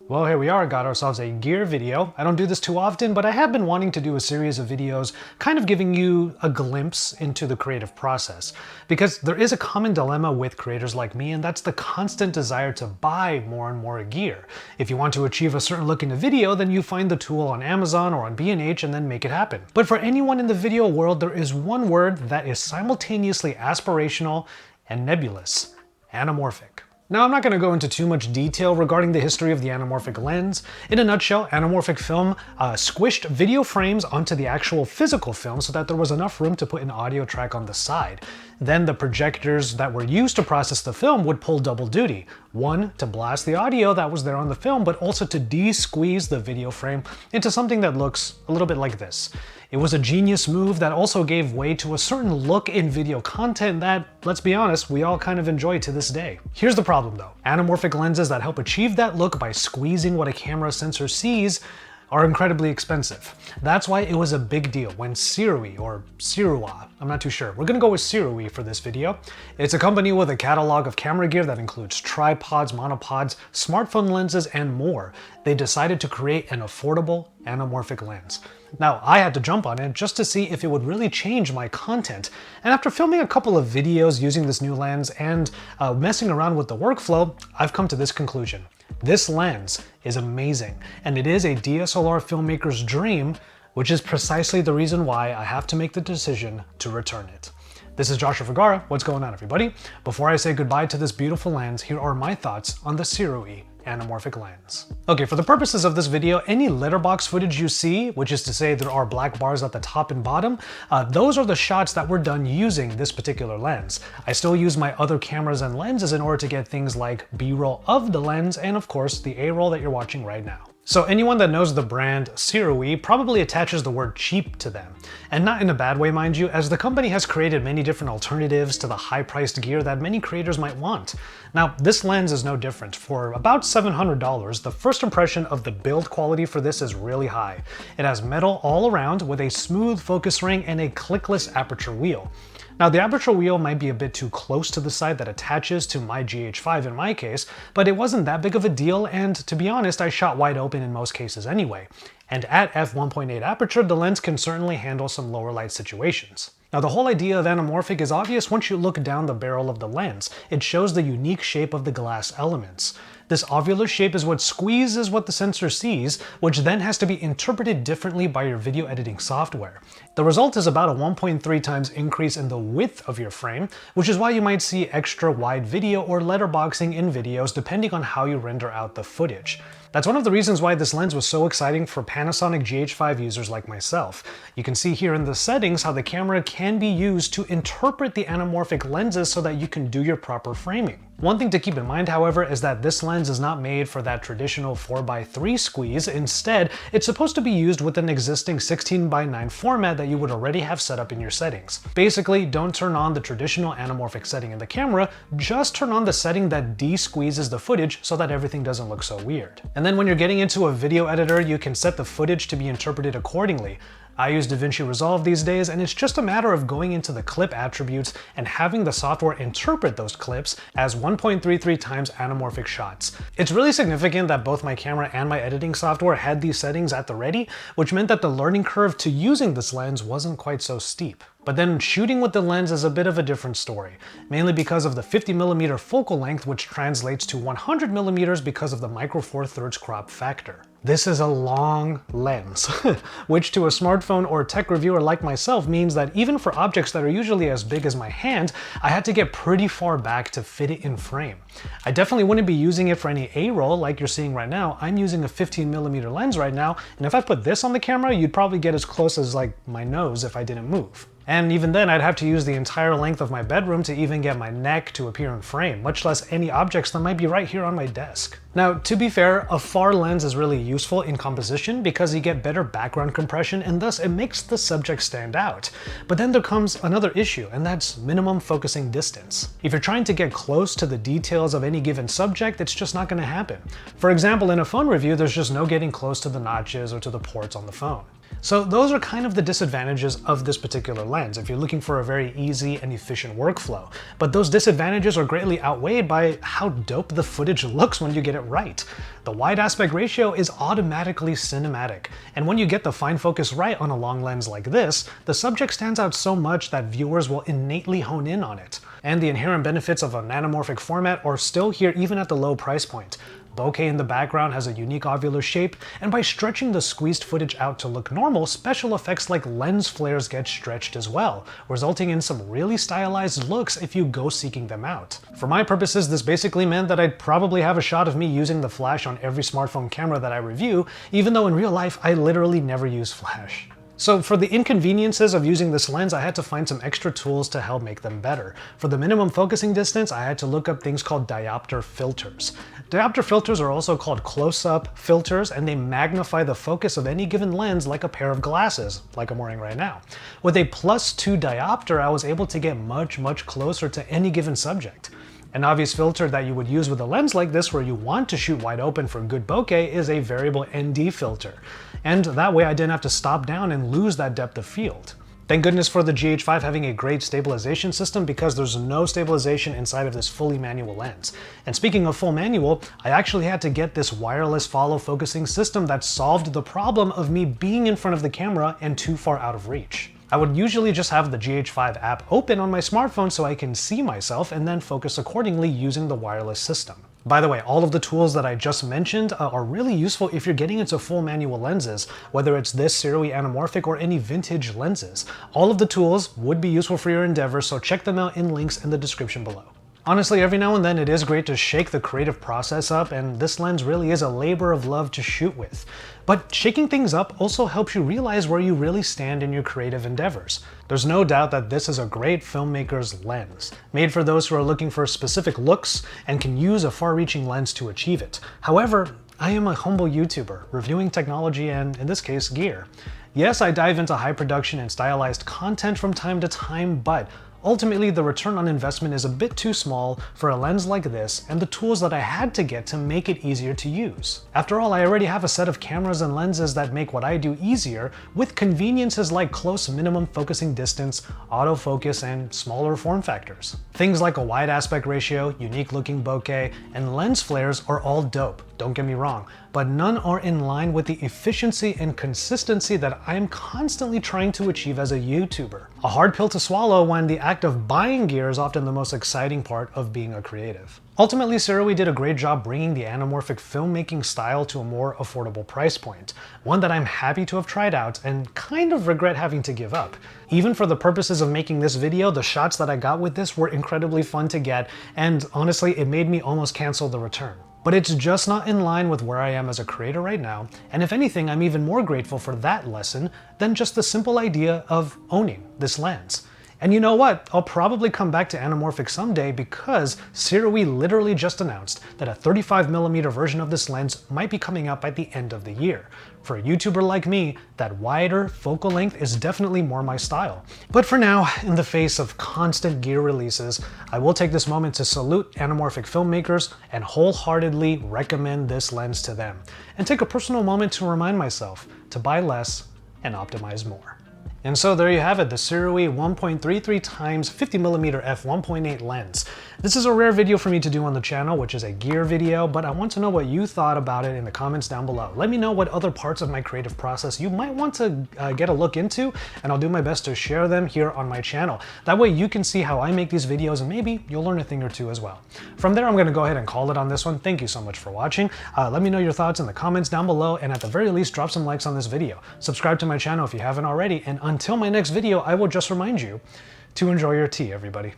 Well, here we are, got ourselves a gear video. I don't do this too often, but I have been wanting to do a series of videos kind of giving you a glimpse into the creative process. Because there is a common dilemma with creators like me, and that's the constant desire to buy more and more gear. If you want to achieve a certain look in a video, then you find the tool on Amazon or on B&H and then make it happen. But for anyone in the video world, there is one word that is simultaneously aspirational and nebulous: anamorphic. Now, I'm not going to go into too much detail regarding the history of the anamorphic lens. In a nutshell, anamorphic film squished video frames onto the actual physical film so that there was enough room to put an audio track on the side. Then the projectors that were used to process the film would pull double duty. One, to blast the audio that was there on the film, but also to de-squeeze the video frame into something that looks a little bit like this. It was a genius move that also gave way to a certain look in video content that, let's be honest, we all kind of enjoy to this day. Here's the problem though. Anamorphic lenses that help achieve that look by squeezing what a camera sensor sees are incredibly expensive. That's why it was a big deal when SIRUI, or SIRUA, I'm not too sure. We're gonna go with SIRUI for this video. It's a company with a catalog of camera gear that includes tripods, monopods, smartphone lenses, and more. They decided to create an affordable anamorphic lens. Now, I had to jump on it just to see if it would really change my content. And after filming a couple of videos using this new lens and messing around with the workflow, I've come to this conclusion. This lens is amazing, and it is a DSLR filmmaker's dream, which is precisely the reason why I have to make the decision to return it. This is Joshua Vergara. What's going on, everybody? Before I say goodbye to this beautiful lens, here are my thoughts on the SIRUI anamorphic lens. Okay, for the purposes of this video, any letterbox footage you see, which is to say there are black bars at the top and bottom, those are the shots that were done using this particular lens. I still use my other cameras and lenses in order to get things like B-roll of the lens and of course the A-roll that you're watching right now. So anyone that knows the brand SIRUI probably attaches the word cheap to them. And not in a bad way, mind you, as the company has created many different alternatives to the high-priced gear that many creators might want. Now, this lens is no different. For about $700, the first impression of the build quality for this is really high. It has metal all around with a smooth focus ring and a clickless aperture wheel. Now, the aperture wheel might be a bit too close to the side that attaches to my GH5 in my case, but it wasn't that big of a deal, and to be honest, I shot wide open in most cases anyway. And at f1.8 aperture, the lens can certainly handle some lower light situations. Now, the whole idea of anamorphic is obvious once you look down the barrel of the lens. It shows the unique shape of the glass elements. This ovular shape is what squeezes what the sensor sees, which then has to be interpreted differently by your video editing software. The result is about a 1.3 times increase in the width of your frame, which is why you might see extra wide video or letterboxing in videos depending on how you render out the footage. That's one of the reasons why this lens was so exciting for Panasonic GH5 users like myself. You can see here in the settings how the camera can be used to interpret the anamorphic lenses so that you can do your proper framing. One thing to keep in mind, however, is that this lens is not made for that traditional 4x3 squeeze. Instead, it's supposed to be used with an existing 16:9 format that you would already have set up in your settings. Basically, don't turn on the traditional anamorphic setting in the camera, just turn on the setting that de-squeezes the footage so that everything doesn't look so weird. And then when you're getting into a video editor, you can set the footage to be interpreted accordingly. I use DaVinci Resolve these days, and it's just a matter of going into the clip attributes and having the software interpret those clips as 1.33 times anamorphic shots. It's really significant that both my camera and my editing software had these settings at the ready, which meant that the learning curve to using this lens wasn't quite so steep. But then shooting with the lens is a bit of a different story, mainly because of the 50mm focal length, which translates to 100mm because of the micro four thirds crop factor. This is a long lens, which to a smartphone or tech reviewer like myself means that even for objects that are usually as big as my hand, I had to get pretty far back to fit it in frame. I definitely wouldn't be using it for any A-roll like you're seeing right now. I'm using a 15mm lens right now, and if I put this on the camera, you'd probably get as close as like my nose if I didn't move. And even then, I'd have to use the entire length of my bedroom to even get my neck to appear in frame, much less any objects that might be right here on my desk. Now, to be fair, a far lens is really useful in composition because you get better background compression and thus it makes the subject stand out. But then there comes another issue, and that's minimum focusing distance. If you're trying to get close to the details of any given subject, it's just not going to happen. For example, in a phone review, there's just no getting close to the notches or to the ports on the phone. So those are kind of the disadvantages of this particular lens if you're looking for a very easy and efficient workflow. But those disadvantages are greatly outweighed by how dope the footage looks when you get it right. The wide aspect ratio is automatically cinematic, and when you get the fine focus right on a long lens like this, the subject stands out so much that viewers will innately hone in on it. And the inherent benefits of an anamorphic format are still here even at the low price point. Bokeh in the background has a unique ovular shape, and by stretching the squeezed footage out to look normal, special effects like lens flares get stretched as well, resulting in some really stylized looks if you go seeking them out. For my purposes, this basically meant that I'd probably have a shot of me using the flash on every smartphone camera that I review, even though in real life I literally never use flash. So for the inconveniences of using this lens, I had to find some extra tools to help make them better. For the minimum focusing distance, I had to look up things called diopter filters. Diopter filters are also called close-up filters, and they magnify the focus of any given lens like a pair of glasses, like I'm wearing right now. With a +2 diopter, I was able to get much closer to any given subject. An obvious filter that you would use with a lens like this where you want to shoot wide open for good bokeh is a variable ND filter. And that way I didn't have to stop down and lose that depth of field. Thank goodness for the GH5 having a great stabilization system, because there's no stabilization inside of this fully manual lens. And speaking of full manual, I actually had to get this wireless follow focusing system that solved the problem of me being in front of the camera and too far out of reach. I would usually just have the GH5 app open on my smartphone so I can see myself and then focus accordingly using the wireless system. By the way, all of the tools that I just mentioned are really useful if you're getting into full manual lenses, whether it's this SIRUI Anamorphic or any vintage lenses. All of the tools would be useful for your endeavors, so check them out in links in the description below. Honestly, every now and then it is great to shake the creative process up, and this lens really is a labor of love to shoot with. But shaking things up also helps you realize where you really stand in your creative endeavors. There's no doubt that this is a great filmmaker's lens, made for those who are looking for specific looks and can use a far-reaching lens to achieve it. However, I am a humble YouTuber, reviewing technology and, in this case, gear. Yes, I dive into high production and stylized content from time to time, but ultimately, the return on investment is a bit too small for a lens like this and the tools that I had to get to make it easier to use. After all, I already have a set of cameras and lenses that make what I do easier, with conveniences like close minimum focusing distance, autofocus, and smaller form factors. Things like a wide aspect ratio, unique looking bokeh, and lens flares are all dope, don't get me wrong, but none are in line with the efficiency and consistency that I am constantly trying to achieve as a YouTuber. A hard pill to swallow when the act of buying gear is often the most exciting part of being a creative. Ultimately, SIRUI did a great job bringing the anamorphic filmmaking style to a more affordable price point, one that I'm happy to have tried out and kind of regret having to give up. Even for the purposes of making this video, the shots that I got with this were incredibly fun to get, and honestly, it made me almost cancel the return. But it's just not in line with where I am as a creator right now, and if anything, I'm even more grateful for that lesson than just the simple idea of owning this lens. And you know what? I'll probably come back to anamorphic someday, because SIRUI literally just announced that a 35mm version of this lens might be coming out by the end of the year. For a YouTuber like me, that wider focal length is definitely more my style. But for now, in the face of constant gear releases, I will take this moment to salute anamorphic filmmakers and wholeheartedly recommend this lens to them, and take a personal moment to remind myself to buy less and optimize more. And so there you have it, the SIRUI 1.33 x 50mm f1.8 lens. This is a rare video for me to do on the channel, which is a gear video, but I want to know what you thought about it in the comments down below. Let me know what other parts of my creative process you might want to get a look into, and I'll do my best to share them here on my channel. That way you can see how I make these videos, and maybe you'll learn a thing or two as well. From there, I'm gonna go ahead and call it on this one. Thank you so much for watching. Let me know your thoughts in the comments down below, and at the very least, drop some likes on this video. Subscribe to my channel if you haven't already, and until my next video, I will just remind you to enjoy your tea, everybody.